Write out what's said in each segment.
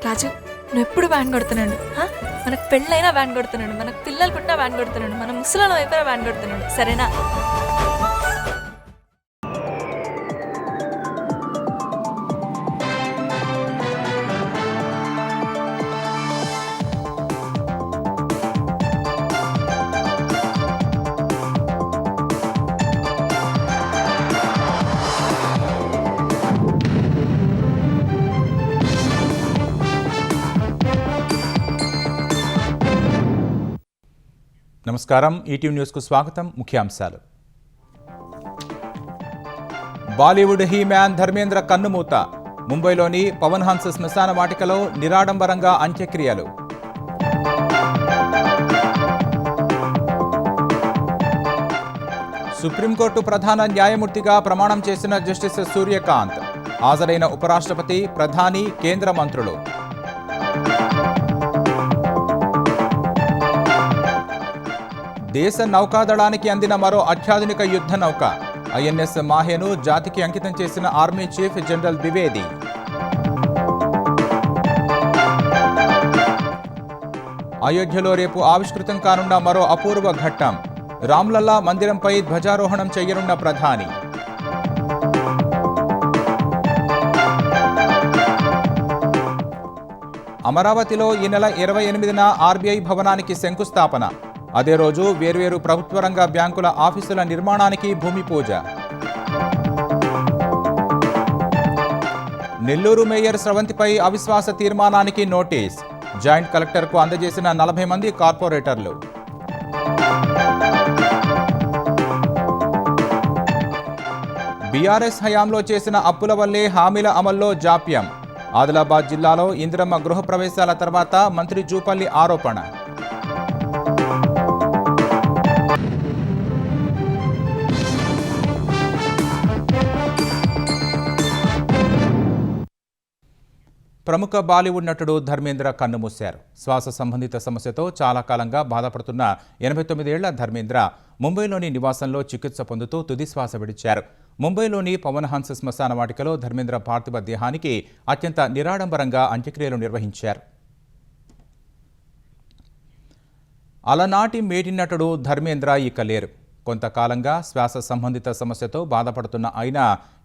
రాజు నువ్వు ఎప్పుడు వ్యాన్ కొడుతున్నాడు. మనకు పెళ్ళైనా వ్యాన్ కొడుతున్నాడు, మనకు పిల్లలు పుట్టినా వ్యాన్ కొడుతున్నాడు, మన ముసలిలో అయిపోయినా వ్యాన్ కొడుతున్నాడు. సరేనా? నమస్కారం. ఈటీవీ న్యూస్కు స్వాగతం. ముఖ్యాంశాలు. బాలీవుడ్ హీమ్యాన్ ధర్మేంద్ర కన్నుమూత. ముంబైలోని పవన్ హన్స్ శ్మశాన వాటికలో నిరాడంబరంగా అంత్యక్రియలు. సుప్రీంకోర్టు ప్రధాన న్యాయమూర్తిగా ప్రమాణం చేసిన జస్టిస్ సూర్యకాంత్. హాజరైన ఉపరాష్ట్రపతి, ప్రధాని, కేంద్ర మంత్రులు. దేశ నౌకాదళానికి అందిన మరో అత్యాధునిక యుద్ధ నౌక. ఐఎన్ఎస్ మాహేను జాతికి అంకితం చేసిన ఆర్మీ చీఫ్ జనరల్ ద్వివేది. అయోధ్యలో రేపు ఆవిష్కృతం కానున్న మరో అపూర్వ ఘట్టం. రామ్లల్లా మందిరంపై ధ్వజారోహణం చేయనున్న ప్రధాని. అమరావతిలో ఈ నెల 28న ఆర్బీఐ భవనానికి శంకుస్థాపన. అదే రోజు వేర్వేరు ప్రభుత్వ రంగ బ్యాంకుల ఆఫీసుల నిర్మాణానికి భూమి పూజ. నెల్లూరు మేయర్ స్రవంతిపై అవిశ్వాస తీర్మానానికి నోటీస్. జాయింట్ కలెక్టర్కు అందజేసిన 40 మంది కార్పొరేటర్లు. బీఆర్ఎస్ హయాంలో చేసిన అప్పుల వల్లే హామీల అమల్లో జాప్యం. ఆదిలాబాద్ జిల్లాలో ఇందిరమ్మ గృహప్రవేశాల తర్వాత మంత్రి జూపల్లి ఆరోపణ. ప్రముఖ బాలీవుడ్ నటుడు ధర్మేంద్ర కన్నుమూశారు. శ్వాస సంబంధిత సమస్యతో చాలా కాలంగా బాధపడుతున్న 89 ఏళ్ల ధర్మేంద్ర ముంబైలోని నివాసంలో చికిత్స పొందుతూ తుది శ్వాస విడిచారు. ముంబైలోని పవన్ హన్స్ శ్మశాన వాటికలో ధర్మేంద్ర పార్థివ దేహానికి అత్యంత నిరాడంబరంగా అంత్యక్రియలు నిర్వహించారు. అలనాటి మేటి నటుడు ధర్మేంద్ర ఇక లేరు. కొంతకాలంగా శ్వాస సంబంధిత సమస్యతో బాధపడుతున్న ఆయన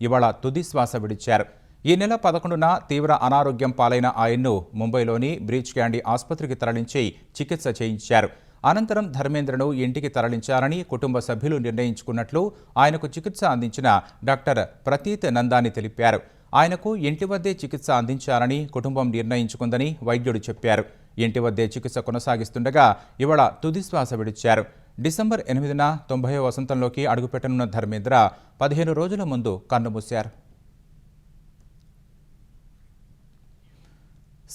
ఇవాళ తుది శ్వాస విడిచారు. ఈ నెల 11న తీవ్ర అనారోగ్యం పాలైన ఆయన్ను ముంబైలోని బ్రీచ్ క్యాండీ ఆసుపత్రికి తరలించి చికిత్స చేయించారు. అనంతరం ధర్మేంద్రను ఇంటికి తరలించాలని కుటుంబ సభ్యులు నిర్ణయించుకున్నట్లు ఆయనకు చికిత్స అందించిన డాక్టర్ ప్రతీత్ నందాని తెలిపారు. ఆయనకు ఇంటి వద్దే చికిత్స అందించాలని కుటుంబం నిర్ణయించుకుందని వైద్యుడు చెప్పారు. ఇంటి వద్దే చికిత్స కొనసాగిస్తుండగా ఇవాళ తుది శ్వాస విడిచారు. డిసెంబర్ 8న 90వ వసంతంలోకి అడుగుపెట్టనున్న ధర్మేంద్ర 15 రోజుల ముందు కన్నుమూశారు.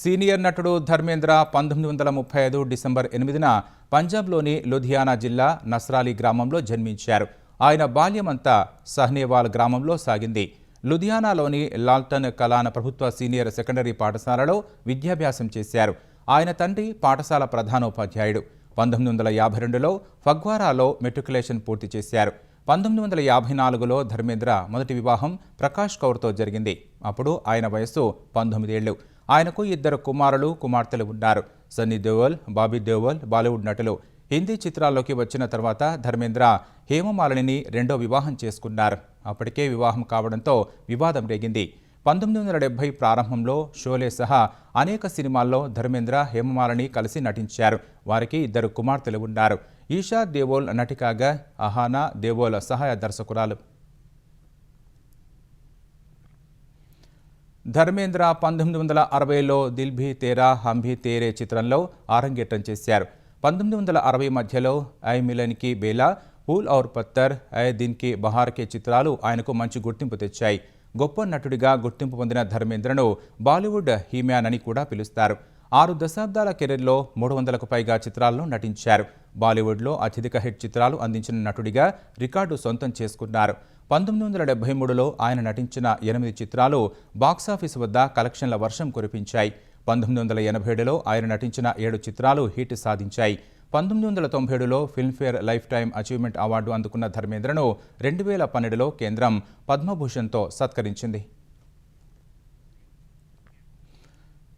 సీనియర్ నటుడు ధర్మేంద్ర 1935 డిసెంబర్ 8న పంజాబ్లోని లుధియానా జిల్లా నస్రాలి గ్రామంలో జన్మించారు. ఆయన బాల్యమంతా సహ్నేవాల్ గ్రామంలో సాగింది. లుధియానాలోని లాల్టన్ కలాన్ ప్రభుత్వ సీనియర్ సెకండరీ పాఠశాలలో విద్యాభ్యాసం చేశారు. ఆయన తండ్రి పాఠశాల ప్రధానోపాధ్యాయుడు. 1952లో ఫగ్వారాలో మెట్రికులేషన్ పూర్తి చేశారు. 1954లో ధర్మేంద్ర మొదటి వివాహం ప్రకాష్ కౌర్తో జరిగింది. అప్పుడు ఆయన వయస్సు 19 ఏళ్లు. ఆయనకు 2 కుమారులు, కుమార్తెలు ఉన్నారు. సన్నీ దేఓల్, బాబీ దేఓల్ బాలీవుడ్ నటులు. హిందీ చిత్రాల్లోకి వచ్చిన తర్వాత ధర్మేంద్ర హేమమాలినిని రెండో వివాహం చేసుకున్నారు. అప్పటికే వివాహం కావడంతో వివాదం రేగింది. 1970 ప్రారంభంలో షోలే సహా అనేక సినిమాల్లో ధర్మేంద్ర, హేమమాలిని కలిసి నటించారు. వారికి 2 కుమార్తెలు ఉన్నారు. ఈషా దేఓల్ నటి కాగా అహానా దేఓల్ సహాయ దర్శకురాలు. ధర్మేంద్ర 1960లో దిల్ భీ తేరా హమ్ భీ తేరే చిత్రంలో ఆరంగేట్రం చేశారు. 1960 మధ్యలో ఐ మిలన్ కి Bela, pool Aur Patthar, I దిన్ కి బహార్ కే చిత్రాలు ఆయనకు మంచి గుర్తింపు తెచ్చాయి. గొప్ప నటుడిగా గుర్తింపు పొందిన ధర్మేంద్రను బాలీవుడ్ హీమ్యాన్ అని కూడా పిలుస్తారు. 6 దశాబ్దాల కెరీర్లో 300కు పైగా చిత్రాల్లో నటించారు. బాలీవుడ్లో అత్యధిక హిట్ చిత్రాలు అందించిన నటుడిగా రికార్డు సొంతం చేసుకున్నారు. 1973లో ఆయన నటించిన 8 చిత్రాలు బాక్సాఫీస్ వద్ద కలెక్షన్ల వర్షం కురిపించాయి. 1987లో ఆయన నటించిన 7 చిత్రాలు హిట్ సాధించాయి. 1997లో Filmfare life time achievement award అందుకున్న ధర్మేంద్రను 2012లో కేంద్రం పద్మభూషణ్తో సత్కరించింది.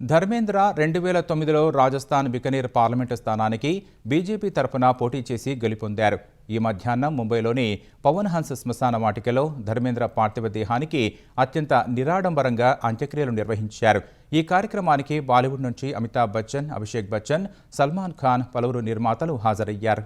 ధర్మేంద్ర 2009లో రాజస్థాన్ బికనీర్ పార్లమెంటు స్థానానికి బీజేపీ తరపున పోటీ చేసి గెలుపొందారు. ఈ మధ్యాహ్నం ముంబైలోని పవన్ హన్స్ శ్మశాన వాటికలో ధర్మేంద్ర పార్థివ దేహానికి అత్యంత నిరాడంబరంగా అంత్యక్రియలు నిర్వహించారు. ఈ కార్యక్రమానికి బాలీవుడ్ నుంచి అమితాబ్ బచ్చన్, అభిషేక్ బచ్చన్, సల్మాన్ ఖాన్, పలువురు నిర్మాతలు హాజరయ్యారు.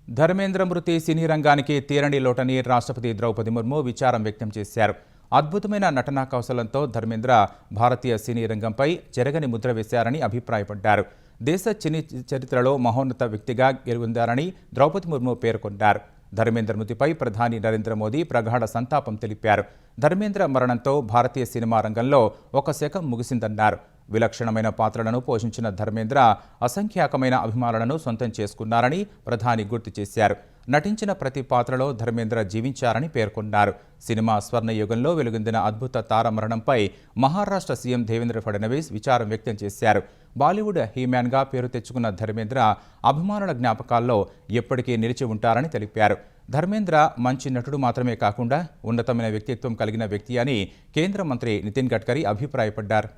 ధర్మేంద్ర మృతి సినీ రంగానికి తీరని లోటని రాష్ట్రపతి ద్రౌపది ముర్ము విచారం వ్యక్తం చేశారు. అద్భుతమైన నటనా కౌశలంతో ధర్మేంద్ర భారతీయ సినీ రంగంపై చెరగని ముద్ర వేశారని అభిప్రాయపడ్డారు. దేశ సినీ చరిత్రలో మహోన్నత వ్యక్తిగా గెలుపొందారని ద్రౌపది ముర్ము పేర్కొన్నారు. ధర్మేంద్ర మృతిపై ప్రధాని నరేంద్ర మోదీ ప్రగాఢ సంతాపం తెలిపారు. ధర్మేంద్ర మరణంతో భారతీయ సినిమా రంగంలో ఒక శకం ముగిసిందన్నారు. విలక్షణమైన పాత్రలను పోషించిన ధర్మేంద్ర అసంఖ్యాకమైన అభిమానులను సొంతం చేసుకున్నారని ప్రధాని గుర్తు చేశారు. నటించిన ప్రతి పాత్రలో ధర్మేంద్ర జీవించారని పేర్కొన్నారు. సినిమా స్వర్ణయుగంలో వెలుగొందిన అద్భుత తార మరణంపై మహారాష్ట్ర సీఎం దేవేంద్ర ఫడ్నవీస్ విచారం వ్యక్తం చేశారు. బాలీవుడ్ హీమ్యాన్గా పేరు తెచ్చుకున్న ధర్మేంద్ర అభిమానుల జ్ఞాపకాల్లో ఎప్పటికీ నిలిచి ఉంటారని తెలిపారు. ధర్మేంద్ర మంచి నటుడు మాత్రమే కాకుండా ఉన్నతమైన వ్యక్తిత్వం కలిగిన వ్యక్తి అని కేంద్ర మంత్రి నితిన్ గడ్కరీ అభిప్రాయపడ్డారు.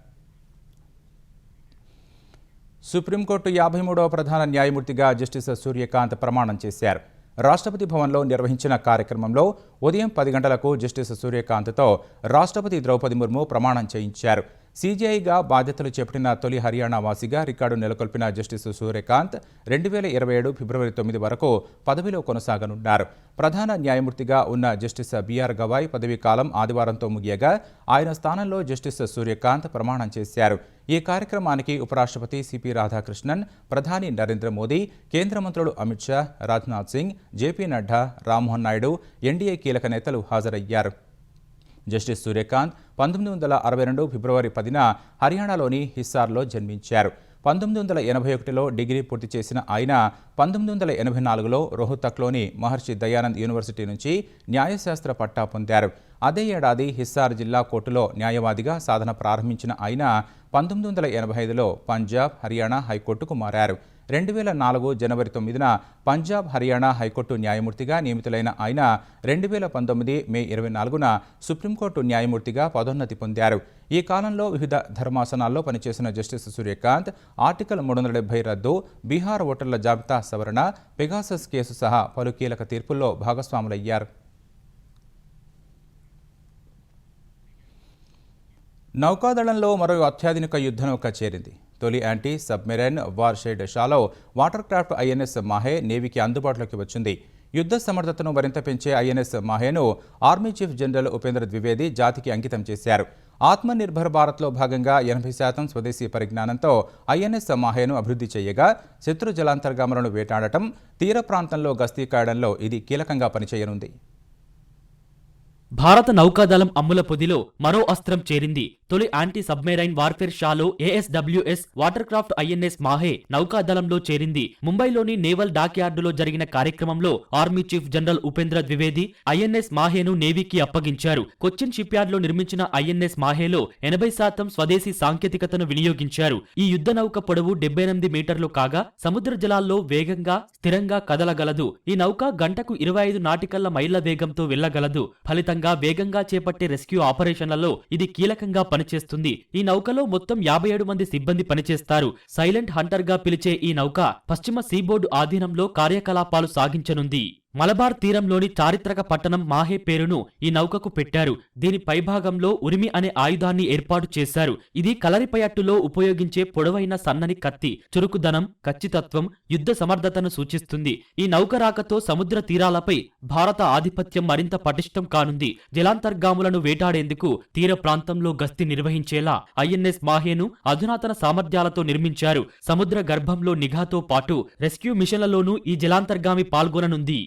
సుప్రీంకోర్టు 53వ ప్రధాన న్యాయమూర్తిగా జస్టిస్ సూర్యకాంత్ ప్రమాణం చేశారు. రాష్ట్రపతి భవన్లో నిర్వహించిన కార్యక్రమంలో ఉదయం 10 గంటలకు జస్టిస్ సూర్యకాంత్తో రాష్ట్రపతి ద్రౌపది ముర్ము ప్రమాణం చేయించారు. సీజీఐగా బాధ్యతలు చేపట్టిన తొలి హర్యానా వాసిగా రికార్డు నెలకొల్పిన జస్టిస్ సూర్యకాంత్ 2027 ఫిబ్రవరి 9 వరకు పదవిలో కొనసాగనున్నారు. ప్రధాన న్యాయమూర్తిగా ఉన్న జస్టిస్ బిఆర్ గవాయ్ పదవీ కాలం ఆదివారంతో ముగియగా ఆయన స్థానంలో జస్టిస్ సూర్యకాంత్ ప్రమాణం చేశారు. ఈ కార్యక్రమానికి ఉపరాష్ట్రపతి సిపి రాధాకృష్ణన్, ప్రధాని నరేంద్ర మోదీ, కేంద్ర మంత్రులు అమిత్ షా, రాజ్నాథ్ సింగ్, జేపీ నడ్డా, రామ్మోహన్ నాయుడు, ఎన్డీఏ కీలక నేతలు హాజరయ్యారు. జస్టిస్ సూర్యకాంత్ 1962 ఫిబ్రవరి 10న హర్యానాలోని హిస్సార్లో జన్మించారు. 1981లో డిగ్రీ పూర్తి చేసిన ఆయన 1984లో రోహ్తక్లోని మహర్షి దయానంద్ యూనివర్సిటీ నుంచి న్యాయశాస్త్ర పట్టా పొందారు. అదే ఏడాది హిస్సార్ జిల్లా కోర్టులో న్యాయవాదిగా సాధన ప్రారంభించిన ఆయన 1985లో పంజాబ్, హర్యానా హైకోర్టుకు మారారు. 2004 జనవరి 9న పంజాబ్, హర్యానా హైకోర్టు న్యాయమూర్తిగా నియమితులైన ఆయన 2019 మే 24న సుప్రీంకోర్టు న్యాయమూర్తిగా పదోన్నతి పొందారు. ఈ కాలంలో వివిధ ధర్మాసనాల్లో పనిచేసిన జస్టిస్ సూర్యకాంత్ ఆర్టికల్ 370 రద్దు, బీహార్ ఓటర్ల జాబితా సవరణ, పెగాసస్ కేసు సహా పలు కీలక తీర్పుల్లో భాగస్వాములయ్యారు. నౌకాదళంలో మరో అత్యాధునిక యుద్ధనౌక చేరింది. తొలి యాంటీ సబ్మెరైన్ వార్షెడ్ shallow water craft INS Mahe నేవీకి అందుబాటులోకి వచ్చింది. యుద్ధ సమర్థతను మరింత పెంచే ఐఎన్ఎస్ మాహేను army chief general Upendra Dwivedi జాతికి అంకితం చేశారు. ఆత్మనిర్భర్ భారత్లో భాగంగా 80% స్వదేశీ పరిజ్ఞానంతో ఐఎన్ఎస్ మాహేను అభివృద్ధి చేయగా శత్రు జలాంతర్గాములను వేటాడటం, తీర ప్రాంతంలో గస్తీ కాయడంలో ఇది కీలకంగా పనిచేయనుంది. భారత నౌకాదళం అమ్ముల పొదిలో మరో అస్త్రం చేరింది. తొలి anti submarine warfare shallow ASWS water craft INS Mahe నౌకాదళంలో చేరింది. ముంబైలోని నేవల్ డాక్ యార్డులో జరిగిన కార్యక్రమంలో army chief general Upendra Dwivedi INS మాహేను నేవీకి అప్పగించారు. కొచ్చిన్ షిప్ యార్డ్లో నిర్మించిన ఐఎన్ఎస్ మాహేలో 80% స్వదేశీ సాంకేతికతను వినియోగించారు. ఈ యుద్ధ నౌక పొడవు 78 మీటర్లు కాగా సముద్ర జలాల్లో వేగంగా, స్థిరంగా కదలగలదు. ఈ నౌక గంటకు 25 నాటికల్ల మైళ్ల వేగంతో వెళ్లగలదు. ఫలితంగా వేగంగా చేపట్టే రెస్క్యూ ఆపరేషన్లలో ఇది కీలకంగా పనిచేస్తుంది. ఈ నౌకలో మొత్తం 57 మంది సిబ్బంది పనిచేస్తారు. సైలెంట్ హంటర్ గా పిలిచే ఈ నౌక పశ్చిమ సీబోర్డు ఆధీనంలో కార్యకలాపాలు సాగించనుంది. మలబార్ తీరంలోని చారిత్రక పట్టణం మాహే పేరును ఈ నౌకకు పెట్టారు. దీని పైభాగంలో ఉరిమి అనే ఆయుధాన్ని ఏర్పాటు చేశారు. ఇది కలరిపయట్టులో ఉపయోగించే పొడవైన సన్నని కత్తి. చురుకుదనం, ఖచ్చితత్వం, యుద్ధ సమర్థతను సూచిస్తుంది. ఈ నౌక రాకతో సముద్ర తీరాలపై భారత ఆధిపత్యం మరింత పటిష్టం కానుంది. జలాంతర్గాములను వేటాడేందుకు తీర ప్రాంతంలో గస్తీ నిర్వహించేలా ఐఎన్ఎస్ మాహేను అధునాతన సామర్థ్యాలతో నిర్మించారు. సముద్ర గర్భంలో నిఘాతో పాటు రెస్క్యూ మిషన్లలోనూ ఈ జలాంతర్గామి పాల్గొననుంది.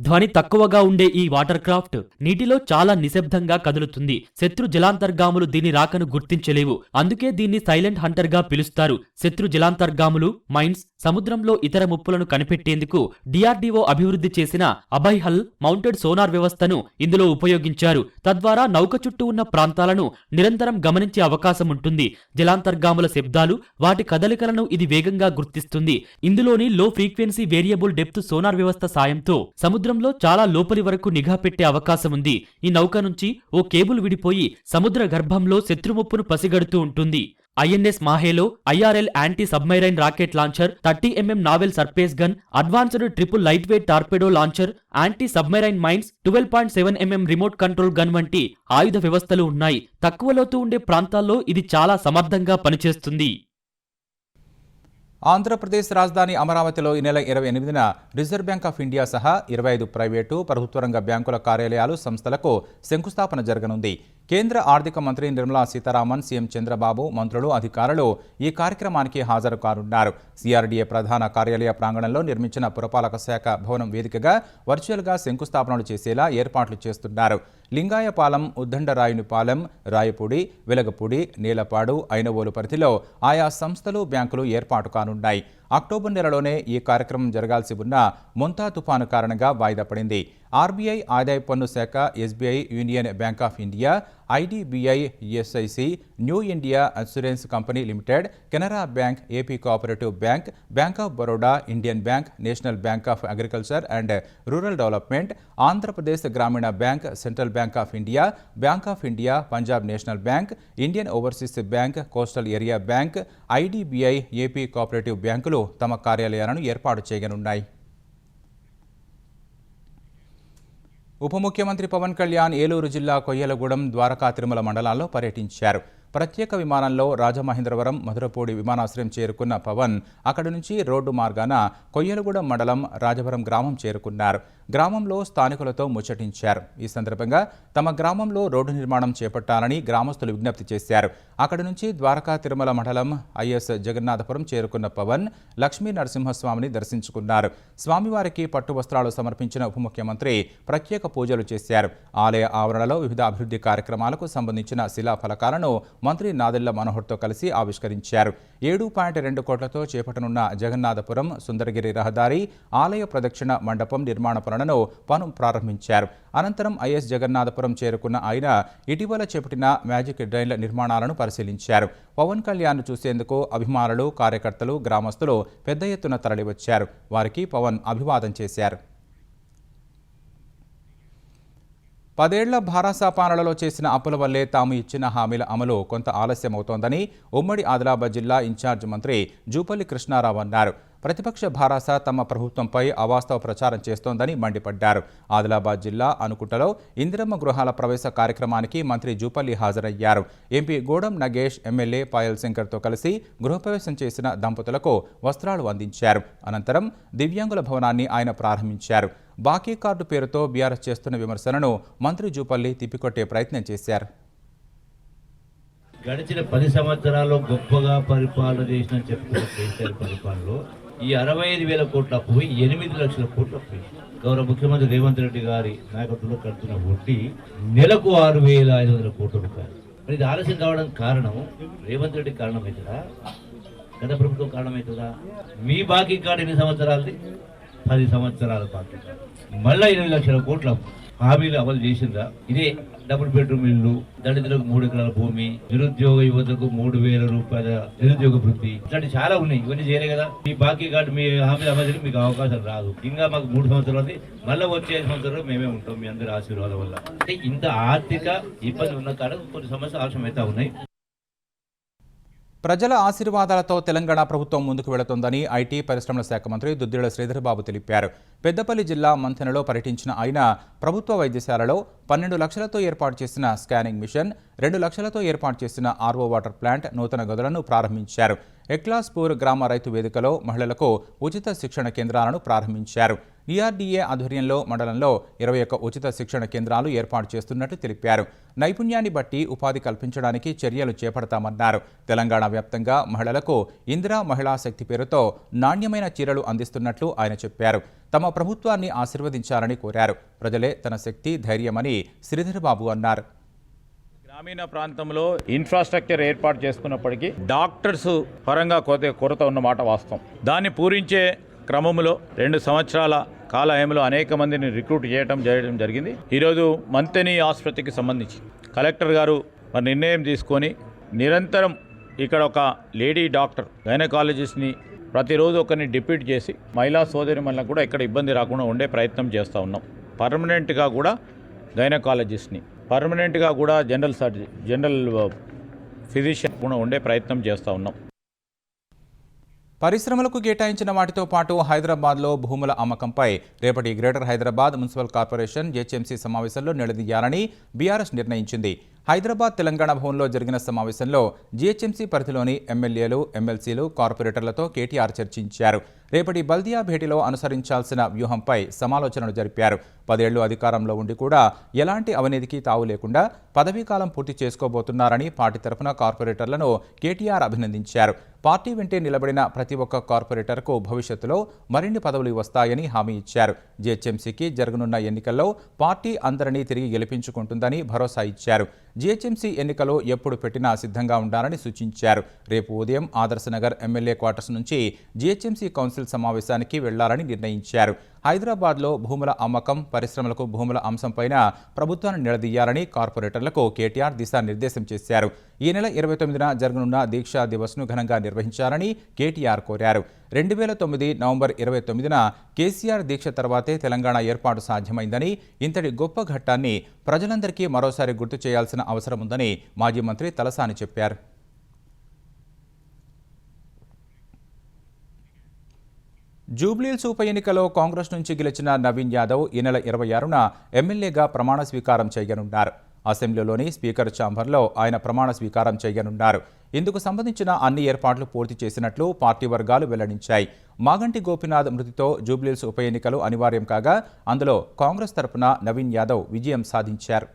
ధ్వని తక్కువగా ఉండే ఈ వాటర్ క్రాఫ్ట్ నీటిలో చాలా నిశ్శబ్దంగా కదులుతుంది. శత్రు జలాంతర్గాములు దీని రాకను గుర్తించలేవు. అందుకే దీన్ని సైలెంట్ హంటర్ గా పిలుస్తారు. శత్రు జలాంతర్గాములు, మైన్స్, సముద్రంలో ఇతర ముప్పులను కనిపెట్టేందుకు డిఆర్డీఓ అభివృద్ధి చేసిన అభయ్ హల్ మౌంటెడ్ సోనార్ వ్యవస్థను ఇందులో ఉపయోగించారు. తద్వారా నౌక చుట్టూ ఉన్న ప్రాంతాలను నిరంతరం గమనించే అవకాశం ఉంటుంది. జలాంతర్గాముల శబ్దాలు, వాటి కదలికలను ఇది వేగంగా గుర్తిస్తుంది. ఇందులోని లో ఫ్రీక్వెన్సీ వేరియబుల్ డెప్త్ సోనార్ వ్యవస్థ సాయంతో సముద్రంలో చాలా లోపలి వరకు నిఘా పెట్టే అవకాశం ఉంది. ఈ నౌక నుంచి ఓ కేబుల్ విడిపోయి సముద్ర గర్భంలో శత్రుముప్పును పసిగడుతూ ఉంటుంది. ఐఎన్ఎస్ మాహేలో IRL anti submarine rocket launcher, 30 mm naval surface gun, advanced triple light weight torpedo launcher, anti submarine mines, 12.7 mm remote control gun వంటి ఆయుధ వ్యవస్థలు ఉన్నాయి. తక్కువ లోతు ఉండే ప్రాంతాల్లో ఇది చాలా సమర్థంగా పనిచేస్తుంది. ఆంధ్రప్రదేశ్ రాజధాని అమరావతిలో ఈ నెల 28న రిజర్వ్ బ్యాంక్ ఆఫ్ ఇండియా సహా 25 ప్రైవేటు, ప్రభుత్వ రంగ బ్యాంకుల కార్యాలయాలు, సంస్థలకు శంకుస్థాపన జరగనుంది. కేంద్ర ఆర్థిక మంత్రి నిర్మలా సీతారామన్, సీఎం చంద్రబాబు, మంత్రులు, అధికారులు ఈ కార్యక్రమానికి హాజరు కానున్నారు. సిఆర్డీఏ ప్రధాన కార్యాలయ ప్రాంగణంలో నిర్మించిన పురపాలక శాఖ భవనం వేదికగా వర్చువల్గా శంకుస్థాపనలు చేసేలా ఏర్పాట్లు చేస్తున్నారు. లింగాయపాలెం, ఉద్దండరాయునిపాలెం, రాయపూడి, వెలగపూడి, నీలపాడు, ఐనవోలు పరిధిలో ఆయా సంస్థలు, బ్యాంకులు ఏర్పాటు కానున్నాయి. అక్టోబర్ నెలలోనే ఈ కార్యక్రమం జరగాల్సి ఉన్న మొంతా తుఫాను కారణంగా వాయిదా పడింది. ఆర్బీఐ, ఆదాయ పన్ను శాఖ, SBI, union bank of India, IDBI, SIC, new India assurance company limited, Canara bank, AP cooperative bank, bank of Baroda, Indian bank, national bank of agriculture and rural development, Andhra Pradesh గ్రామీణ bank, central bank of India, bank of India, Punjab national bank, Indian overseas bank, coastal area bank, IDBI, AP cooperative బ్యాంకులు తమ కార్యాలయాలను ఏర్పాటు చేయనున్నాయి. ఉప ముఖ్యమంత్రి పవన్ కళ్యాణ్ ఏలూరు జిల్లా కొయ్యలగూడెం, ద్వారకా, తిరుమల మండలాల్లో పర్యటించారు. ప్రత్యేక విమానంలో రాజమహేంద్రవరం, మధురపూడి విమానాశ్రయం చేరుకున్న పవన్ అక్కడి నుంచి రోడ్డు మార్గాన కొయ్యలగూడెం మండలం రాజవరం గ్రామం చేరుకున్నారు. గ్రామంలో స్థానికులతో ముచ్చటించారు. ఈ సందర్భంగా తమ గ్రామంలో రోడ్డు నిర్మాణం చేపట్టాలని గ్రామస్తులు విజ్ఞప్తి చేశారు. అక్కడి నుంచి ద్వారకా, తిరుమల మండలం ఐఎస్ జగన్నాథపురం చేరుకున్న పవన్ లక్ష్మీ నరసింహస్వామిని దర్శించుకున్నారు. స్వామివారికి పట్టు వస్త్రాలు సమర్పించిన ఉప ముఖ్యమంత్రి ప్రత్యేక పూజలు చేశారు. ఆలయ ఆవరణలో వివిధ అభివృద్ధి కార్యక్రమాలకు సంబంధించిన శిలాఫలకాలను మంత్రి నాదెళ్ల మనోహర్తో కలిసి ఆవిష్కరించారు. 7.2 కోట్లతో చేపట్టనున్న జగన్నాథపురం సుందరగిరి రహదారి, ఆలయ ప్రదక్షిణ మండపం నిర్మాణ పనులను ప్రారంభించారు. అనంతరం ఐఎస్ జగన్నాథపురం చేరుకున్న ఆయన ఇటీవల చేపట్టిన మ్యాజిక్ డ్రైన్ల నిర్మాణాలను పరిశీలించారు. పవన్ కళ్యాణ్ చూసేందుకు అభిమానులు, కార్యకర్తలు, గ్రామస్తులు పెద్ద ఎత్తున తరలివచ్చారు. వారికి పవన్ అభివాదం చేశారు. 10 ఏళ్ల భారాసా పాలనలో చేసిన అప్పుల వల్లే తాము ఇచ్చిన హామీల అమలు కొంత ఆలస్యమవుతోందని ఉమ్మడి ఆదిలాబాద్ జిల్లా ఇన్ఛార్జ్ మంత్రి జూపల్లి కృష్ణారావు అన్నారు. ప్రతిపక్ష భారాస తమ ప్రభుత్వంపై అవాస్తవ ప్రచారం చేస్తోందని మండిపడ్డారు. ఆదిలాబాద్ జిల్లా అనుకుంటలో ఇందిరమ్మ గృహాల ప్రవేశ కార్యక్రమానికి మంత్రి జూపల్లి హాజరయ్యారు. ఎంపీ గోడం నగేష్, ఎమ్మెల్యే పాయల్ శంకర్తో కలిసి గృహప్రవేశం చేసిన దంపతులకు వస్త్రాలు అందించారు. అనంతరం దివ్యాంగుల భవనాన్ని ఆయన ప్రారంభించారు. బాకీ కార్డు పేరుతో బీఆర్ఎస్ చేస్తున్న విమర్శలను మంత్రి జూపల్లి తిప్పికొట్టే ప్రయత్నం చేశారు. గడిచిన 10 సంవత్సరాల్లో గొప్పగా పరిపాలన చేసిన చెప్తున్న కేసీఆర్ పరిపాలనలో ఈ 65,000 కోట్ల అప్పు 8 లక్షల కోట్ల అప్పు గౌరవ ముఖ్యమంత్రి రేవంత్ రెడ్డి గారి నాయకత్వంలో కడుతున్న వడ్డీ నెలకు 6,500 కోట్ల రూపాయలు. మరి ఇది ఆలస్యం కావడం కారణం రేవంత్ రెడ్డి కారణమవుతుందా, గత ప్రభుత్వం కారణమవుతుందా? మీ బాకీ కార్డు ఎన్ని సంవత్సరాలది? 10 సంవత్సరాల బాకీ కార్డు. మళ్ళా 8 లక్షల కోట్ల హామీలు అమలు చేసిందా? ఇదే డబుల్ బెడ్రూమ్ ఇల్లు, దళితులకు 3 ఎకరాల భూమి, నిరుద్యోగ యువతకు 3,000 రూపాయల నిరుద్యోగ వృత్తి, ఇట్లాంటి చాలా ఉన్నాయి. ఇవన్నీ చేయలే కదా. మీ బాకీ కార్డు, మీ హామీలు అమలు మీకు అవకాశం రాదు. ఇంకా మాకు 3 సంవత్సరాలు, మళ్ళీ వచ్చే 5 సంవత్సరాలు మేమే ఉంటాం మీ అందరి ఆశీర్వాదం వల్ల. అంటే ఇంత ఆర్థిక ఇబ్బంది ఉన్న కాడ కొన్ని సమస్యలు ఆలస్యమైతే ఉన్నాయి. ప్రజల ఆశీర్వాదాలతో తెలంగాణ ప్రభుత్వం ముందుకు వెళుతోందని ఐటీ పరిశ్రమల శాఖ మంత్రి దుద్దిళ్ల శ్రీధర్బాబు తెలిపారు. పెద్దపల్లి జిల్లా మంథెనలో పర్యటించిన ఆయన ప్రభుత్వ వైద్యశాలలో 12 లక్షలతో ఏర్పాటు చేసిన స్కానింగ్ మిషన్, 2 లక్షలతో ఏర్పాటు చేసిన ఆర్ఓ వాటర్ ప్లాంట్ నూతన గదులను ప్రారంభించారు. ఎక్లాస్పూర్ గ్రామ రైతు వేదికలో మహిళలకు ఉచిత శిక్షణ కేంద్రాలను ప్రారంభించారు. డిఆర్డీఏ ఆధ్వర్యంలో మండలంలో 21 ఉచిత శిక్షణ కేంద్రాలు ఏర్పాటు చేస్తున్నట్టు తెలిపారు. నైపుణ్యాన్ని బట్టి ఉపాధి కల్పించడానికి చర్యలు చేపడతామన్నారు. తెలంగాణ వ్యాప్తంగా మహిళలకు ఇందిరా మహిళా శక్తి పేరుతో నాణ్యమైన చీరలు అందిస్తున్నట్లు ఆయన చెప్పారు. తమ ప్రభుత్వాన్ని ఆశీర్వదించాలని కోరారు. ప్రజలే తన శక్తి, ధైర్యమని శ్రీధర్ బాబు అన్నారు. గ్రామీణ ప్రాంతంలో ఇన్ఫ్రాస్ట్రక్చర్ ఏర్పాటు చేసుకున్నప్పటికీ డాక్టర్స్ పరంగా కొరత ఉన్నమాట వాస్తవం. దాన్ని పూరించే క్రమంలో 2 సంవత్సరాల కాలయంలో అనేక మందిని రిక్రూట్ చేయడం జరిగింది. ఈరోజు మంతెని ఆసుపత్రికి సంబంధించి కలెక్టర్ గారు నిర్ణయం తీసుకొని నిరంతరం ఇక్కడ ఒక లేడీ డాక్టర్ గైనకాలజిస్ట్ని ప్రతిరోజు ఒకరిని డిప్యూట్ చేసి మహిళా సోదరిమణులకు కూడా ఇక్కడ ఇబ్బంది రాకుండా ఉండే ప్రయత్నం చేస్తూ ఉన్నాం. పర్మనెంట్గా కూడా గైనకాలజిస్ట్ని, పర్మనెంట్గా కూడా జనరల్ ఫిజిషియన్ కూడా ఉండే ప్రయత్నం చేస్తూ ఉన్నాం. పరిశ్రమలకు కేటాయించిన వాటితో పాటు హైదరాబాద్లో భూముల అమ్మకంపై రేపటి greater Hyderabad municipal corporation GHMC సమావేశంలో నిలదీయాలని బీఆర్ఎస్ నిర్ణయించింది. హైదరాబాద్ తెలంగాణ భవన్లో జరిగిన సమావేశంలో జీహెచ్ఎంసీ పరిధిలోని ఎమ్మెల్యేలు, ఎమ్మెల్సీలు, కార్పొరేటర్లతో కేటీఆర్ చర్చించారు. రేపటి బల్దియా భేటీలో అనుసరించాల్సిన వ్యూహంపై సమాలోచనలు జరిపారు. 10 ఏళ్లు అధికారంలో ఉండి కూడా ఎలాంటి అవినీతికి తావు లేకుండా పదవీకాలం పూర్తి చేసుకోబోతున్నారని పార్టీ తరఫున కార్పొరేటర్లను కేటీఆర్ అభినందించారు. పార్టీ వెంటే నిలబడిన ప్రతి ఒక్క కార్పొరేటర్కు భవిష్యత్తులో మరిన్ని పదవులు వస్తాయని హామీ ఇచ్చారు. జీహెచ్ఎంసీకి జరగనున్న ఎన్నికల్లో పార్టీ అందరినీ తిరిగి గెలిపించుకుంటుందని భరోసా ఇచ్చారు. జీహెచ్ఎంసీ ఎన్నికలు ఎప్పుడు పెట్టినా సిద్ధంగా ఉండాలని సూచించారు. రేపు ఉదయం ఆదర్శనగర్ ఎమ్మెల్యే క్వార్టర్స్ నుంచి జీహెచ్ఎంసీ కౌన్సిల్ సమావేశానికి వెళ్లాలని నిర్ణయించారు. హైదరాబాద్లో భూముల అమ్మకం, పరిశ్రమలకు భూముల అంశంపైన ప్రభుత్వాన్ని నిలదీయాలని కార్పొరేటర్లకు కేటీఆర్ దిశానిర్దేశం చేశారు. ఈ నెల 29న జరగనున్న దీక్షా దివస్ను ఘనంగా నిర్వహించాలని కేటీఆర్ కోరారు. 2009 నవంబర్ 29న కేసీఆర్ దీక్ష తర్వాతే తెలంగాణ ఏర్పాటు సాధ్యమైందని, ఇంతటి గొప్ప ఘట్టాన్ని ప్రజలందరికీ మరోసారి గుర్తు చేయాల్సిన అవసరం ఉందని మాజీ మంత్రి తలసాని చెప్పారు. జూబ్లీహిల్స్ ఉప ఎన్నికలో కాంగ్రెస్ నుంచి గెలిచిన నవీన్ యాదవ్ ఈ నెల 26న ఎమ్మెల్యేగా ప్రమాణ స్వీకారం చేయనున్నారు. అసెంబ్లీలోని స్పీకర్ ఛాంబర్లో ఆయన ప్రమాణ స్వీకారం చేయనున్నారు. ఇందుకు సంబంధించిన అన్ని ఏర్పాట్లు పూర్తి చేసినట్లు పార్టీ వర్గాలు వెల్లడించాయి. మాగంటి గోపీనాథ్ మృతితో జూబ్లీహిల్స్ ఉప ఎన్నికలు అనివార్యం కాగా అందులో కాంగ్రెస్ తరపున నవీన్ యాదవ్ విజయం సాధించారు.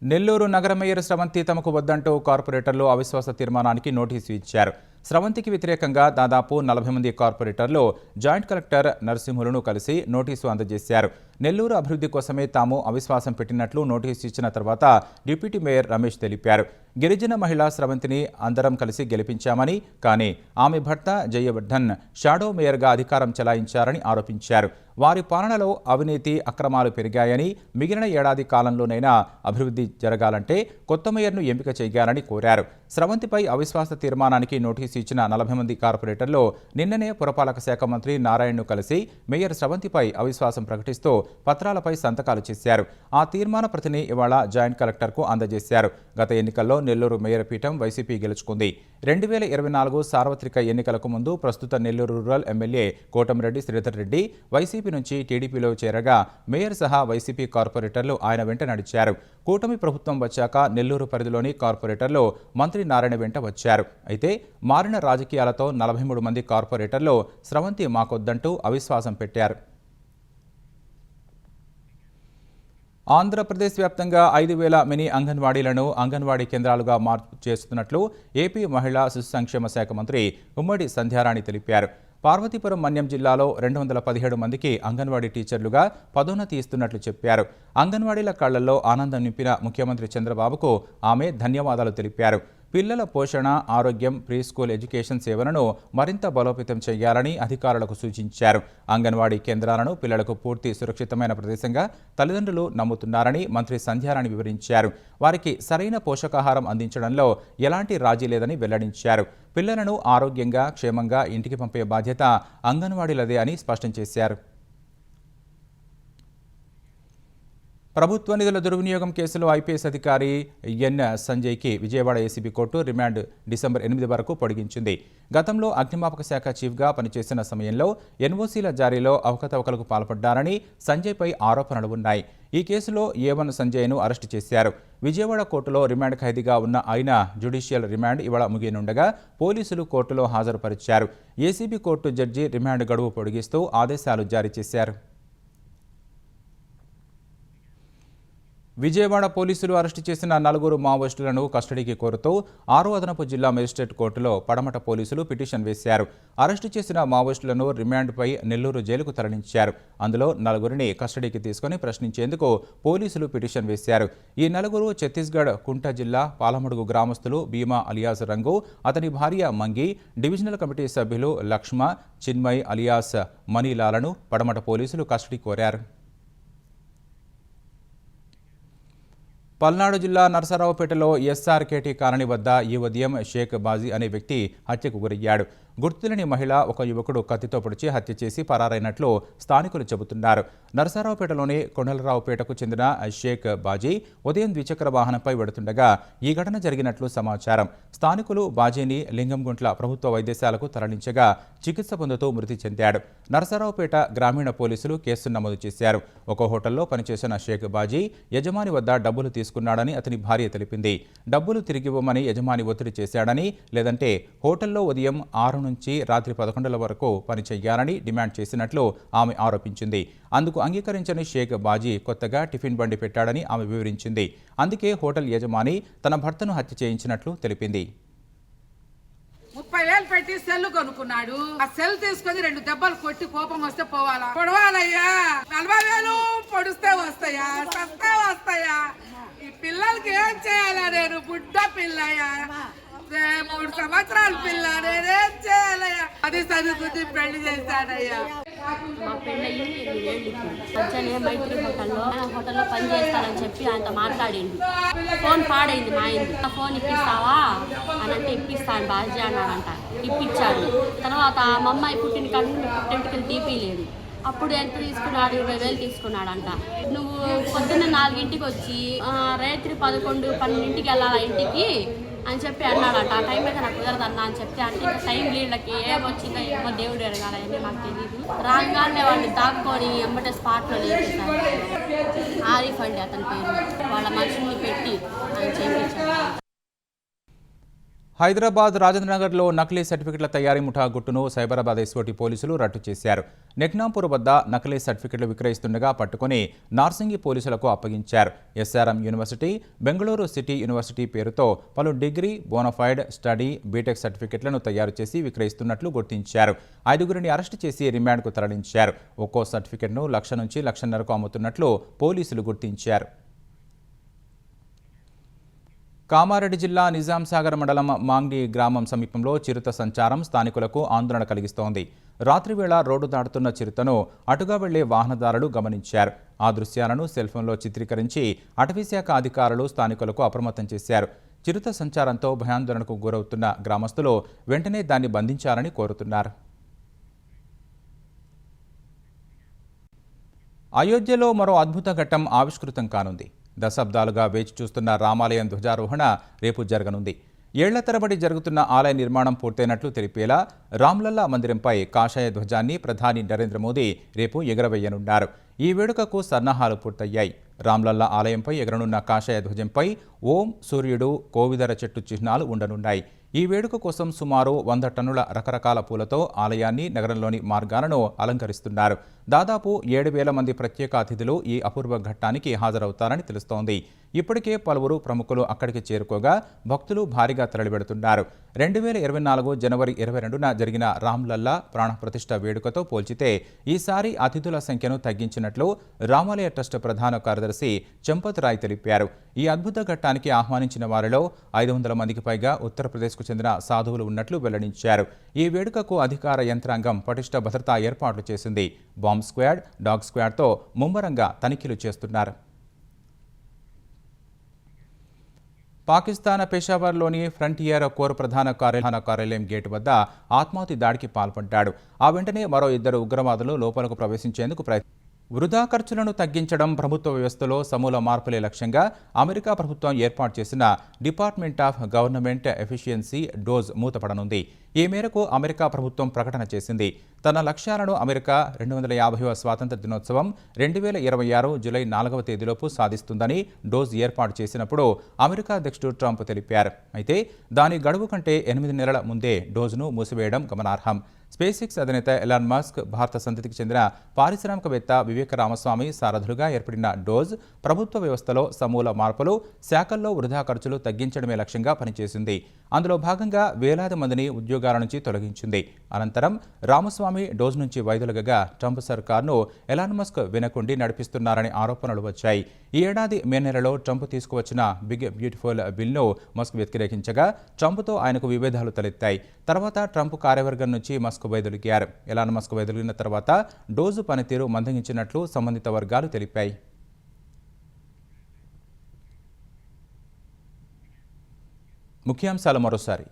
నెల్లూరు నగర మేయర్ స్రవంతి తమకు వద్దంటూ కార్పొరేటర్లు అవిశ్వాస తీర్మానానికి నోటీసు ఇచ్చారు. స్రవంతికి వ్యతిరేకంగా దాదాపు 40 మంది కార్పొరేటర్లు జాయింట్ కలెక్టర్ నరసింహులను కలిసి నోటీసు అందజేశారు. నెల్లూరు అభివృద్ధి కోసమే తాము అవిశ్వాసం పెట్టినట్లు నోటీసు ఇచ్చిన తర్వాత డిప్యూటీ మేయర్ రమేష్ తెలిపారు. గిరిజన మహిళా స్రవంతిని అందరం కలిసి గెలిపించామని, కానీ ఆమె భర్త జయవర్ధన్ షాడో మేయర్గా అధికారం చెలాయించారని ఆరోపించారు. వారి పాలనలో అవినీతి, అక్రమాలు పెరిగాయని, మిగిలిన ఏడాది కాలంలోనైనా అభివృద్ధి జరగాలంటే కొత్త మేయర్ను ఎంపిక చేయాలని కోరారు. స్రవంతిపై అవిశ్వాస తీర్మానానికి నోటీసు ఇచ్చిన 40 మంది కార్పొరేటర్లు నిన్ననే పురపాలక శాఖ మంత్రి నారాయణను కలిసి మేయర్ స్రవంతిపై అవిశ్వాసం ప్రకటిస్తూ పత్రాలపై సంతకాలు చేశారు. ఆ తీర్మాన ప్రతిని ఇవాళ జాయింట్ కలెక్టర్కు అందజేశారు. గత ఎన్నికల్లో నెల్లూరు మేయర్ పీఠం వైసీపీ గెలుచుకుంది. 2024 సార్వత్రిక ఎన్నికలకు ముందు ప్రస్తుత Nellore rural MLA Kotamreddy Sridhar Reddy YCP నుంచి టీడీపీలో చేరగా మేయర్ సహా వైసీపీ కార్పొరేటర్లు ఆయన వెంట నడిచారు. కూటమి ప్రభుత్వం వచ్చాక నెల్లూరు పరిధిలోని కార్పొరేటర్లు మంత్రి నారాయణ వెంట వచ్చారు. అయితే మారిన రాజకీయాలతో 43 మంది కార్పొరేటర్లు స్రవంతి మాకొద్దంటూ అవిశ్వాసం పెట్టారు. ఆంధ్రప్రదేశ్ వ్యాప్తంగా 5,000 మినీ అంగన్వాడీలను అంగన్వాడీ కేంద్రాలుగా మార్పు చేస్తున్నట్లు ఏపీ మహిళా శిశు సంక్షేమ శాఖ మంత్రి ఉమ్మడి సంధ్యారాణి తెలిపారు. పార్వతీపురం మన్యం జిల్లాలో 217 మందికి అంగన్వాడీ టీచర్లుగా పదోన్నతి ఇస్తున్నట్లు చెప్పారు. అంగన్వాడీల కళ్లల్లో ఆనందం నింపిన ముఖ్యమంత్రి చంద్రబాబుకు ఆమె ధన్యవాదాలు తెలిపారు. పిల్లల పోషణ, ఆరోగ్యం, ప్రీ స్కూల్ ఎడ్యుకేషన్ సేవలను మరింత బలోపేతం చేయాలని అధికారులకు సూచించారు. అంగన్వాడీ కేంద్రాలను పిల్లలకు పూర్తి సురక్షితమైన ప్రదేశంగా తల్లిదండ్రులు నమ్ముతున్నారని మంత్రి సంధ్యారాణి వివరించారు. వారికి సరైన పోషకాహారం అందించడంలో ఎలాంటి రాజీ లేదని వెల్లడించారు. పిల్లలను ఆరోగ్యంగా, క్షేమంగా ఇంటికి పంపే బాధ్యత అంగన్వాడీలదే అని స్పష్టం చేశారు. ప్రభుత్వ నిధుల దుర్వినియోగం కేసులో ఐపీఎస్ అధికారి ఎన్ సంజయ్కి Vijayawada ACB court remand December 8 వరకు పొడిగించింది. గతంలో అగ్నిమాపక శాఖ చీఫ్గా పనిచేసిన సమయంలో ఎన్ఓసీల జారీలో అవకతవకలకు పాల్పడ్డారని సంజయ్పై ఆరోపణలు ఉన్నాయి. ఈ కేసులో A1 సంజయ్ను అరెస్టు చేశారు. విజయవాడ కోర్టులో రిమాండ్ ఖైదీగా ఉన్న ఆయన జ్యుడిషియల్ రిమాండ్ ఇవాళ ముగియనుండగా పోలీసులు కోర్టులో హాజరుపరిచారు. ఏసీబీ కోర్టు జడ్జి రిమాండ్ గడువు పొడిగిస్తూ ఆదేశాలు జారీ చేశారు. విజయవాడ పోలీసులు అరెస్టు చేసిన 4 మావోయిస్టులను కస్టడీకి కోరుతూ 6వ అదనపు జిల్లా మేజిస్ట్రేట్ కోర్టులో పడమట పోలీసులు పిటిషన్ వేశారు. అరెస్టు చేసిన మావోయిస్టులను రిమాండ్పై నెల్లూరు జైలుకు తరలించారు. అందులో 4 కస్టడీకి తీసుకుని ప్రశ్నించేందుకు పోలీసులు పిటిషన్ వేశారు. ఈ 4 ఛత్తీస్గఢ్ కుంట జిల్లా పాలమడుగు గ్రామస్తులు భీమా అలియాస్ రంగు, అతని భార్య మంగి, డివిజనల్ కమిటీ సభ్యులు లక్ష్మ, చిన్మయ్ అలియాస్ మనీలాలను పడమట పోలీసులు కస్టడీ కోరారు. పల్నాడు జిల్లా నరసరావుపేటలో ఎస్ఆర్కేటీ కాలనీ వద్ద ఈ ఉదయం షేక్ బాజీ అనే వ్యక్తి హత్యకు గురయ్యాడు. గుర్తులేని మహిళ ఒక యువకుడు కత్తితో పొడిచి హత్య చేసి పరారైనట్లు స్థానికులు చెబుతున్నారు. నరసరావుపేటలోని కొండలరావుపేటకు చెందిన షేక్ బాజీ ఉదయం ద్విచక్ర వాహనంపై వెడుతుండగా ఈ ఘటన జరిగినట్లు సమాచారం. స్థానికులు బాజీని లింగంగుంట్ల ప్రభుత్వ వైద్యశాలకు తరలించగా చికిత్స పొందుతూ మృతి చెందాడు. నరసరావుపేట గ్రామీణ పోలీసులు కేసు నమోదు చేశారు. ఒక హోటల్లో పనిచేసిన షేక్ బాజీ యజమాని వద్ద డబ్బులు తీసుకున్నాడని అతని భార్య తెలిపింది. డబ్బులు తిరిగివ్వమని యజమాని ఒత్తిడి చేశాడని, లేదంటే హోటల్లో ఉదయం 6 నుంచి రాత్రి 11 వరకు పని చేయాలని డిమాండ్ చేసినట్లు ఆమె ఆరోపించింది. అందుకు అంగీకరించని షేక్ బాజీ కొత్తగా టిఫిన్ బండి పెట్టాడని ఆమె వివరించింది. అందుకే హోటల్ యజమాని తన భర్తను హత్య చేయించినట్లు తెలిపింది. 30,000 పెట్టి సెల్ కొనుక్కున్నాడు. ఆ సెల్ తీసుకొని 2 దెబ్బలు కొట్టి కోపం వస్తే పోవాలా? పొడవాలయ్యా. 40,000 పొడిస్తే వస్తాయా? సస్తే వస్తాయా? ఈ పిల్లలకి ఏం చేయాలా? నేను బుడ్డ పిల్లయ్యా, 3 సంవత్సరాల పిల్ల, నేనేం చేయాలయ్యా? అది చదువుకుని పెళ్లి చేశాడయ్యా. మా పెళ్ళయి 8 ఏళ్ళు వచ్చానే మైత్రి హోటల్లో పని చేస్తానని చెప్పి ఆయనతో మాట్లాడింది. ఫోన్ పాడైంది మా ఆయనది. ఫోన్ ఇప్పిస్తావా అని అంటే ఇప్పిస్తాను బాజీ అన్నాడంట. ఇప్పించాడు. తర్వాత మా అమ్మాయి పుట్టిన కాడ నుండి పుట్టింటికి తీపిలేదు. అప్పుడు ఎంత తీసుకున్నాడు? 20,000 తీసుకున్నాడంట. నువ్వు పొద్దున్న 4ంటికి వచ్చి రాత్రి 11, 12ంటికి వెళ్ళాలా ఇంటికి అని చెప్పి అన్నాడంట. ఆ టైం అయితే నాకు కుదరదన్నా అని చెప్తే అంటే ఇంకా టైం వీళ్ళకి ఏమొచ్చిందో ఏమో దేవుడు ఎరగాలని మాకు తెలియదు. రాగానే వాళ్ళు దాక్కొని ఎమ్మటే స్పాట్లో లేపేశారు. ఆరిఫ్ అండి అతని పేరు. వాళ్ళ మనుషుల్ని పెట్టి అని చేయించారు. హైదరాబాద్ రాజేంద్రనగర్లో నకిలీ సర్టిఫికెట్ల తయారీ ముఠా గుట్టును సైబరాబాద్ ఎస్ఓటీ పోలీసులు రట్టు చేశారు. నెక్నాంపూర్ వద్ద నకిలీ సర్టిఫికెట్లు విక్రయిస్తుండగా పట్టుకుని నార్సింగి పోలీసులకు అప్పగించారు. SRM university, Bengaluru city university పేరుతో పలు డిగ్రీ, బోనఫైడ్, స్టడీ, బీటెక్ సర్టిఫికెట్లను తయారు చేసి విక్రయిస్తున్నట్లు గుర్తించారు. 5గురిని అరెస్టు చేసి రిమాండ్కు తరలించారు. ఒక్కో సర్టిఫికెట్ను 1,00,000 నుంచి 1,50,000కు అమ్ముతున్నట్లు పోలీసులు గుర్తించారు. కామారెడ్డి జిల్లా నిజాంసాగర్ మండలం మాంగ్డి గ్రామం సమీపంలో చిరుత సంచారం స్థానికులకు ఆందోళన కలిగిస్తోంది. రాత్రివేళ రోడ్డు దాటుతున్న చిరుతను అటుగా వెళ్లే వాహనదారులు గమనించారు. ఆ దృశ్యాలను సెల్ఫోన్లో చిత్రీకరించి అటవీశాఖ అధికారులు స్థానికులకు అప్రమత్తం చేశారు. చిరుత సంచారంతో భయాందోళనకు గురవుతున్న గ్రామస్తులు వెంటనే దాన్ని బంధించాలని కోరుతున్నారు. అయోధ్యలో మరో అద్భుత ఘట్టం ఆవిష్కృతం కానుంది. దశాబ్దాలుగా వేచి చూస్తున్న రామాలయం ధ్వజారోహణ రేపు జరగనుంది. ఏళ్ల తరబడి జరుగుతున్న ఆలయ నిర్మాణం పూర్తయినట్లు తెలిపేలా రామ్లల్లా మందిరంపై కాషాయ ధ్వజాన్ని ప్రధాని నరేంద్ర మోదీ రేపు ఎగురవేయనున్నారు. ఈ వేడుకకు సన్నాహాలు పూర్తయ్యాయి. రామ్లల్లా ఆలయంపై ఎగరనున్న కాషాయ ధ్వజంపై ఓం, సూర్యుడు, కోవిదర చెట్టు చిహ్నాలు ఉండనున్నాయి. ఈ వేడుక కోసం సుమారు 100 టన్నుల రకరకాల పూలతో ఆలయాన్ని, నగరంలోని మార్గాలను అలంకరిస్తున్నారు. దాదాపు 7,000 మంది ప్రత్యేక అతిథులు ఈ అపూర్వ ఘట్టానికి హాజరవుతారని తెలుస్తోంది. ఇప్పటికే పలువురు ప్రముఖులు అక్కడికి చేరుకోగా భక్తులు భారీగా తరలివెడుతున్నారు. 2024 జనవరి 22న జరిగిన రామ్లల్లా ప్రాణప్రతిష్ఠ వేడుకతో పోల్చితే ఈసారి అతిథుల సంఖ్యను తగ్గించినట్లు రామాలయ ట్రస్ట్ ప్రధాన కార్యదర్శి చంపత్ రాయ్ తెలిపారు. ఈ అద్భుత ఘట్టానికి ఆహ్వానించిన వారిలో 500 మందికి పైగా ఉత్తరప్రదేశ్కు చెందిన సాధువులు ఉన్నట్లు వెల్లడించారు. ఈ వేడుకకు అధికార యంత్రాంగం పటిష్ట భద్రతా ఏర్పాట్లు చేసింది. బాంబ్ స్క్వాడ్, డాగ్ స్క్వాడ్తో ముమ్మరంగా తనిఖీలు చేస్తున్నారు. పాకిస్తాన్ పెషావర్లోని ఫ్రంటియర్ కోర్ ప్రధాన కార్యాలయం గేటు వద్ద ఆత్మాహుతి దాడికి పాల్పడ్డాడు. ఆ వెంటనే మరో 2 ఉగ్రవాదులు లోపలకు ప్రవేశించేందుకు వృధా ఖర్చులను తగ్గించడం ప్రభుత్వ వ్యవస్థలో సమూల మార్పులే లక్ష్యంగా అమెరికా ప్రభుత్వం ఏర్పాటు చేసిన department of government efficiency DOGE మూతపడనుంది. ఈ మేరకు అమెరికా ప్రభుత్వం ప్రకటన చేసింది. తన లక్ష్యాలను అమెరికా 250వ స్వాతంత్ర దినోత్సవం 2026 జూలై 4వ తేదీలోపు సాధిస్తుందని డోజ్ ఏర్పాటు చేసినప్పుడు అమెరికా అధ్యక్షుడు ట్రంప్ తెలిపారు. అయితే దాని గడువు కంటే 8 నెలల ముందే డోజ్ను మూసివేయడం గమనార్హం. స్పేస్ ఎక్స్ అధినేత ఎలాన్ మస్క్, భారత సంతతికి చెందిన పారిశ్రామికవేత్త వివేక రామస్వామి సారథులుగా ఏర్పడిన డోజ్ ప్రభుత్వ వ్యవస్థలో సమూల మార్పులు, శాఖల్లో వృధా ఖర్చులు తగ్గించడమే లక్ష్యంగా పనిచేసింది. అందులో భాగంగా వేలాది మందిని ఉద్యోగాల నుంచి తొలగించింది. అనంతరం రామస్వామి డోజ్ నుంచి వైదొలగగా ట్రంప్ సర్కార్ను ఎలాన్ మస్క్ వెనకుండి నడిపిస్తున్నారని ఆరోపణలు వచ్చాయి. ఈ ఏడాది మే నెలలో ట్రంప్ తీసుకువచ్చిన బిగ్ బ్యూటిఫుల్ బిల్ను మస్క్ వ్యతిరేకించగా ట్రంప్తో ఆయనకు విభేదాలు తలెత్తాయి. తర్వాత ట్రంప్ కార్యవర్గం నుంచి మస్క్ వైదొలిగారు. ఎలాన్ మస్క్ వైదొలిగిన తర్వాత డోజు పనితీరు మందగించినట్లు సంబంధిత వర్గాలు తెలిపాయి. ముఖ్యాంశాలు మరోసారి.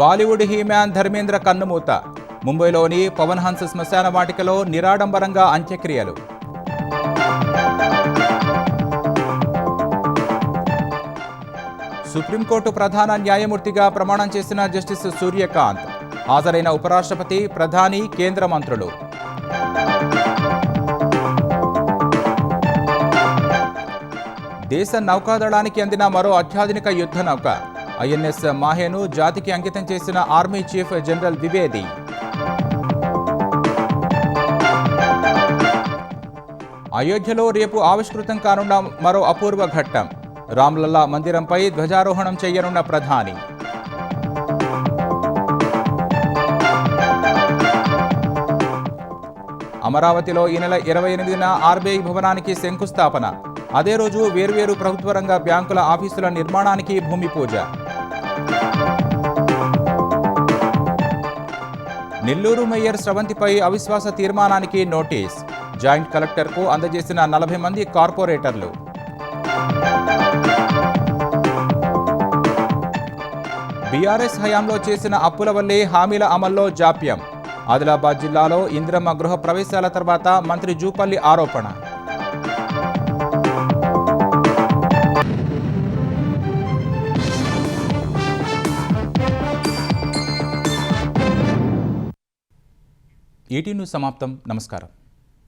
బాలీవుడ్ హీమ్యాన్ ధర్మేంద్ర కన్నుమూత. ముంబైలోని పవన్ హన్స్ శ్మశాన వాటికలో నిరాడంబరంగా అంత్యక్రియలు. సుప్రీంకోర్టు ప్రధాన న్యాయమూర్తిగా ప్రమాణం చేసిన జస్టిస్ సూర్యకాంత్. హాజరైన ఉపరాష్ట్రపతి, ప్రధాని, కేంద్ర మంత్రులు. దేశ నౌకాదళానికి అందిన మరో అత్యాధునిక యుద్ధ నౌక. ఐఎన్ఎస్ మాహేను జాతికి అంకితం చేసిన ఆర్మీ చీఫ్ జనరల్ ద్వివేది. అయోధ్యలో రేపు ఆవిష్కృతం కానున్న మరో అపూర్వ ఘట్టం. రామ్లల్లా మందిరంపై ధ్వజారోహణం చేయనున్న ప్రధాని. అమరావతిలో ఈ నెల 28న ఆర్బీఐ భవనానికి శంకుస్థాపన. అదే రోజు వేర్వేరు ప్రభుత్వ రంగ బ్యాంకుల ఆఫీసుల నిర్మాణానికి భూమి పూజ. నెల్లూరు మేయర్ స్రవంతిపై అవిశ్వాస తీర్మానానికి నోటీస్. జాయింట్ కలెక్టర్కు అందజేసిన 40 మంది కార్పొరేటర్లు. బీఆర్ఎస్ హయాంలో చేసిన అప్పుల వల్లే హామీల అమల్లో జాప్యం. ఆదిలాబాద్ జిల్లాలో ఇందిరమ్మ గృహ ప్రవేశాల తర్వాత మంత్రి జూపల్లి ఆరోపణ. ఈటీ న్యూస్ సమాప్తం. నమస్కారం.